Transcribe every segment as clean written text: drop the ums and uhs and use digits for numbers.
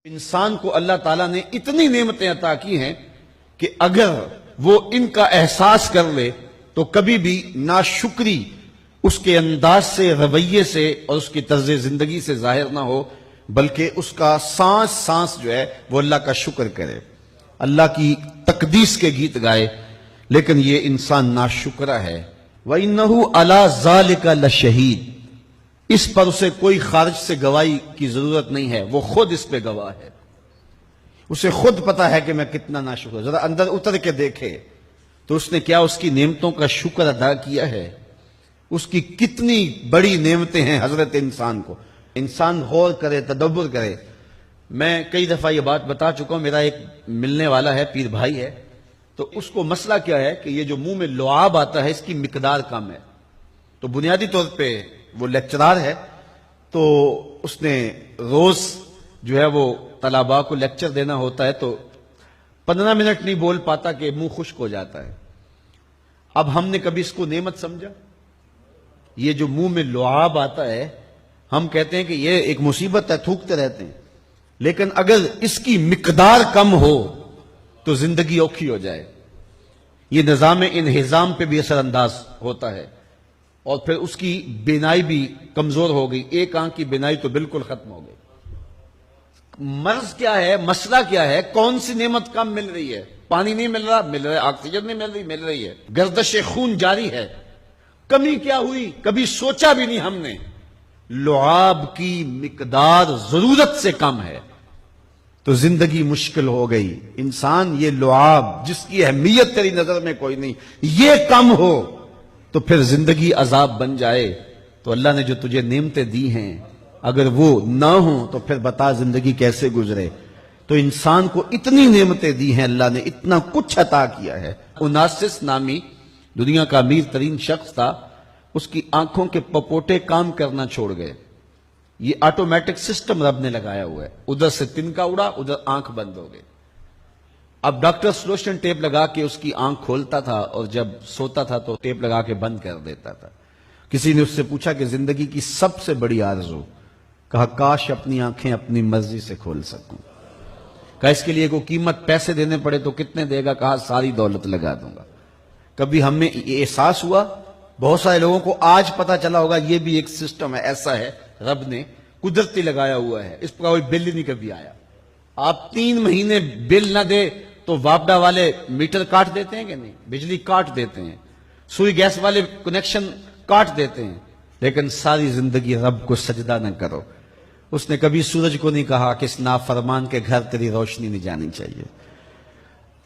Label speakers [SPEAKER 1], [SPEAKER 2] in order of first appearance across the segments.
[SPEAKER 1] انسان کو اللہ تعالیٰ نے اتنی نعمتیں عطا کی ہیں کہ اگر وہ ان کا احساس کر لے تو کبھی بھی ناشکری اس کے انداز سے، رویے سے اور اس کی طرز زندگی سے ظاہر نہ ہو، بلکہ اس کا سانس سانس جو ہے وہ اللہ کا شکر کرے، اللہ کی تقدیس کے گیت گائے۔ لیکن یہ انسان ناشکرہ ہے۔ وَإِنَّهُ عَلَى ذَلِكَ لَشَهِيدٌ، اس پر اسے کوئی خارج سے گواہی کی ضرورت نہیں ہے، وہ خود اس پہ گواہ ہے۔ اسے خود پتا ہے کہ میں کتنا ناشکر ہوں۔ ذرا اندر اتر کے دیکھے تو اس نے کیا اس کی نعمتوں کا شکر ادا کیا ہے؟ اس کی کتنی بڑی نعمتیں ہیں حضرت انسان کو۔ انسان غور کرے، تدبر کرے۔ میں کئی دفعہ یہ بات بتا چکا ہوں، میرا ایک ملنے والا ہے، پیر بھائی ہے، تو اس کو مسئلہ کیا ہے کہ یہ جو منہ میں لعاب آتا ہے اس کی مقدار کم ہے۔ تو بنیادی طور پہ وہ لیکچرار ہے، تو اس نے روز جو ہے وہ طلباء کو لیکچر دینا ہوتا ہے، تو 15 منٹ نہیں بول پاتا کہ منہ خشک ہو جاتا ہے۔ اب ہم نے کبھی اس کو نعمت سمجھا؟ یہ جو منہ میں لعاب آتا ہے، ہم کہتے ہیں کہ یہ ایک مصیبت ہے، تھوکتے رہتے ہیں، لیکن اگر اس کی مقدار کم ہو تو زندگی اوکھی ہو جائے۔ یہ نظام انہضام پہ بھی اثر انداز ہوتا ہے، اور پھر اس کی بینائی بھی کمزور ہو گئی، ایک آنکھ کی بینائی تو بالکل ختم ہو گئی۔ مرض کیا ہے، مسئلہ کیا ہے؟ کون سی نعمت کم مل رہی ہے؟ پانی نہیں مل رہا، مل رہا ہے۔ آکسیجن نہیں مل رہی، مل رہی ہے۔ گردش خون جاری ہے۔ کمی کیا ہوئی؟ کبھی سوچا بھی نہیں ہم نے۔ لعاب کی مقدار ضرورت سے کم ہے تو زندگی مشکل ہو گئی۔ انسان یہ لعاب جس کی اہمیت تیری نظر میں کوئی نہیں، یہ کم ہو تو پھر زندگی عذاب بن جائے۔ تو اللہ نے جو تجھے نعمتیں دی ہیں اگر وہ نہ ہوں تو پھر بتا زندگی کیسے گزرے۔ تو انسان کو اتنی نعمتیں دی ہیں اللہ نے، اتنا کچھ عطا کیا ہے۔ اوناسس نامی دنیا کا امیر ترین شخص تھا، اس کی آنکھوں کے پپوٹے کام کرنا چھوڑ گئے۔ یہ آٹومیٹک سسٹم رب نے لگایا ہوا ہے، ادھر سے تنکا اڑا، ادھر آنکھ بند ہو گئی۔ اب ڈاکٹر سلوشن ٹیپ لگا کے اس کی آنکھ کھولتا تھا اور جب سوتا تھا تو ٹیپ لگا کے بند کر دیتا تھا۔ کسی نے اس سے پوچھا کہ زندگی کی سب سے بڑی آرزو؟ کہا کاش اپنی آنکھیں اپنی مرضی سے کھول سکوں۔ کہا اس کے لیے کوئی قیمت پیسے دینے پڑے تو کتنے دے گا؟ کہا ساری دولت لگا دوں گا۔ کبھی ہمیں یہ احساس ہوا؟ بہت سارے لوگوں کو آج پتا چلا ہوگا یہ بھی ایک سسٹم ہے، ایسا ہے، رب نے قدرتی لگایا ہوا ہے، اس پر کوئی بل ہی نہیں کبھی آیا۔ آپ 3 مہینے بل نہ دے تو واپڈا والے میٹر کاٹ دیتے ہیں کہ نہیں؟ بجلی کاٹ دیتے ہیں، سوئی گیس والے کنیکشن کاٹ دیتے ہیں، لیکن ساری زندگی رب کو سجدہ نہ کرو۔ اس نے کبھی سورج کو نہیں کہا کہ اس نافرمان کے گھر تیری روشنی نہیں جانی چاہیے۔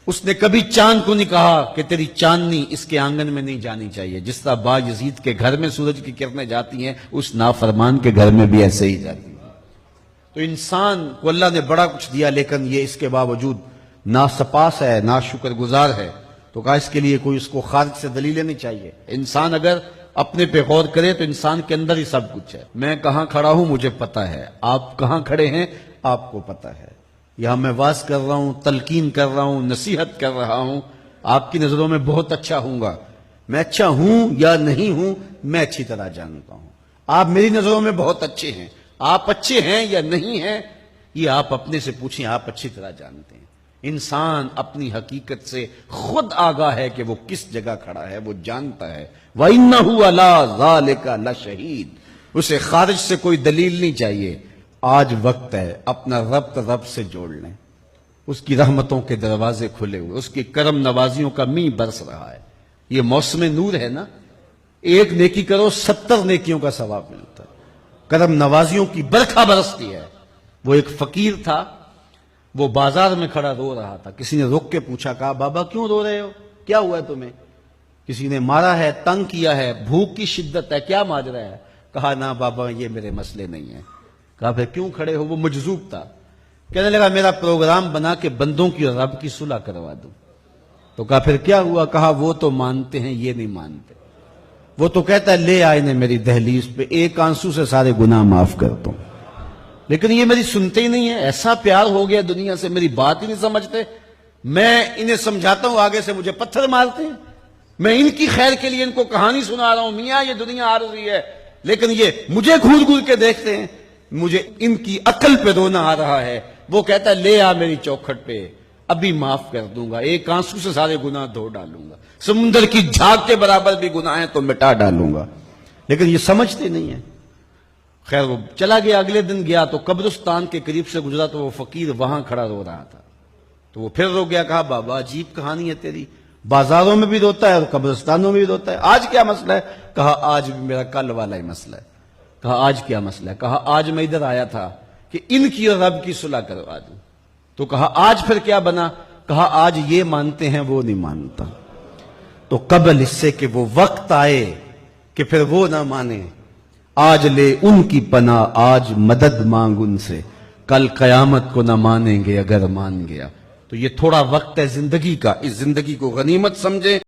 [SPEAKER 1] اس نے کبھی چاند کو نہیں کہا کہ تیری چاندنی اس کے آنگن میں نہیں جانی چاہیے۔ جس طرح با یزید کے گھر میں سورج کی کرنیں جاتی ہیں، اس نافرمان کے گھر میں بھی ایسے ہی جاتی ہیں۔ تو انسان کو اللہ نے بڑا کچھ دیا، لیکن یہ اس کے باوجود ناسپاس ہے، ناشکر گزار ہے۔ تو کہا اس کے لیے کوئی اس کو خارج سے دلیلیں نہیں چاہیے۔ انسان اگر اپنے پہ غور کرے تو انسان کے اندر ہی سب کچھ ہے۔ میں کہاں کھڑا ہوں مجھے پتا ہے، آپ کہاں کھڑے ہیں آپ کو پتا ہے۔ یہاں میں واز کر رہا ہوں، تلقین کر رہا ہوں، نصیحت کر رہا ہوں، آپ کی نظروں میں بہت اچھا ہوں گا۔ میں اچھا ہوں یا نہیں ہوں میں اچھی طرح جانتا ہوں۔ آپ میری نظروں میں بہت اچھے ہیں، آپ اچھے ہیں یا نہیں ہیں یہ آپ اپنے سے پوچھیں، آپ اچھی طرح جانتے ہیں۔ انسان اپنی حقیقت سے خود آگاہ ہے کہ وہ کس جگہ کھڑا ہے، وہ جانتا ہے۔ وَإِنَّهُ عَلَى ذَلِكَ لَشَهِيدٌ، اسے خارج سے کوئی دلیل نہیں چاہیے۔ آج وقت ہے اپنا رب سے جوڑ لیں۔ اس کی رحمتوں کے دروازے کھلے ہوئے، اس کی کرم نوازیوں کا می برس رہا ہے۔ یہ موسم نور ہے نا، ایک نیکی کرو 70 نیکیوں کا ثواب ملتا ہے۔ کرم نوازیوں کی برکھا برستی ہے۔ وہ ایک فقیر تھا، وہ بازار میں کھڑا رو رہا تھا۔ کسی نے رک کے پوچھا، کہا بابا کیوں رو رہے ہو، کیا ہوا ہے تمہیں؟ کسی نے مارا ہے، تنگ کیا ہے، بھوک کی شدت ہے، کیا ماجرا ہے؟ کہا نہ بابا یہ میرے مسئلے نہیں ہیں۔ کہا پھر کیوں کھڑے ہو؟ وہ مجذوب تھا، کہنے لگا میرا پروگرام بنا کے بندوں کی اور رب کی صلح کروا دوں۔ تو کہا پھر کیا ہوا؟ کہا وہ تو مانتے ہیں یہ نہیں مانتے۔ وہ تو کہتا ہے لے آئے نے میری دہلیز پہ، ایک آنسو سے سارے گناہ معاف کر دوں، لیکن یہ میری سنتے ہی نہیں ہے۔ ایسا پیار ہو گیا دنیا سے، میری بات ہی نہیں سمجھتے۔ میں انہیں سمجھاتا ہوں، آگے سے مجھے پتھر مارتے ہیں۔ میں ان کی خیر کے لیے ان کو کہانی سنا رہا ہوں، میاں یہ دنیا عارضی ہے، لیکن یہ مجھے گھور گھور کے دیکھتے ہیں۔ مجھے ان کی عقل پہ رونا آ رہا ہے، وہ کہتا ہے لے آ میری چوکھٹ پہ، ابھی معاف کر دوں گا، ایک آنسو سے سارے گناہ دھو ڈالوں گا، سمندر کی جھاگ کے برابر بھی گناہ ہیں تو مٹا ڈالوں گا. لیکن یہ سمجھتے نہیں ہیں. خیر وہ چلا گیا. اگلے دن گیا تو قبرستان کے قریب سے گزرا تو وہ فقیر وہاں کھڑا رو رہا تھا. تو وہ پھر رو گیا. کہا بابا عجیب کہانی ہے تیری، بازاروں میں بھی روتا ہے اور قبرستانوں میں بھی روتا ہے، آج کیا مسئلہ ہے؟ کہا آج بھی میرا کل والا ہی مسئلہ ہے. کہا آج کیا مسئلہ ہے؟ کہا آج میں ادھر آیا تھا کہ ان کی اور رب کی صلح کروا دوں. تو کہا آج پھر کیا بنا؟ کہا آج یہ مانتے ہیں وہ نہیں مانتا. تو قبل اس سے کہ وہ وقت آئے کہ پھر وہ نہ مانے، آج لے ان کی پناہ، آج مدد مانگ ان سے، کل قیامت کو نہ مانیں گے اگر مان گیا. تو یہ تھوڑا وقت ہے زندگی کا، اس زندگی کو غنیمت سمجھیں.